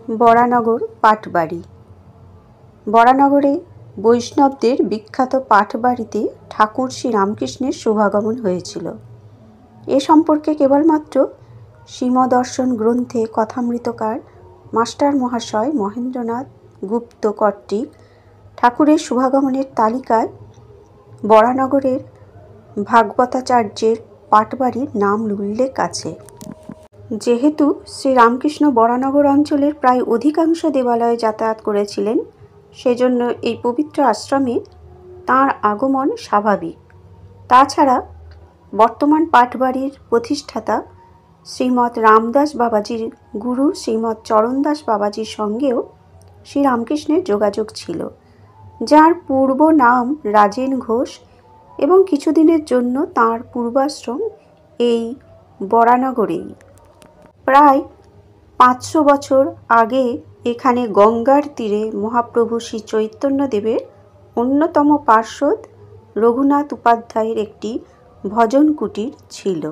বরানগর পাটবাড়ি। বরানগরে বৈষ্ণবদের বিখ্যাত পাটবাড়িতে ঠাকুর শ্রীরামকৃষ্ণের শুভাগমন হয়েছিল। এ সম্পর্কে কেবলমাত্র শ্রীমদর্শন গ্রন্থে কথামৃতকার মাস্টার মহাশয় মহেন্দ্রনাথ গুপ্ত কর্তৃক ঠাকুরের শুভাগমনের তালিকায় বরানগরের ভাগবতাচার্যের পাটবাড়ির নাম উল্লেখ আছে। যেহেতু শ্রীরামকৃষ্ণ বরানগর অঞ্চলের প্রায় অধিকাংশ দেবালয়ে যাতায়াত করেছিলেন, সেজন্য এই পবিত্র আশ্রমে তাঁর আগমন স্বাভাবিক। তাছাড়া বর্তমান পাটবাড়ির প্রতিষ্ঠাতা শ্রীমৎ রামদাস বাবাজির গুরু শ্রীমৎ চরণদাস বাবাজির সঙ্গেও শ্রীরামকৃষ্ণের যোগাযোগ ছিল, যার পূর্ব নাম রাজেন ঘোষ, এবং কিছুদিনের জন্য তাঁর পূর্বাশ্রম এই বরানগরেই। প্রায় 500 বছর আগে এখানে গঙ্গার তীরে মহাপ্রভু শ্রী চৈতন্যদেবের অন্যতম পার্ষদ রঘুনাথ উপাধ্যায়ের একটি ভজন কুটির ছিল।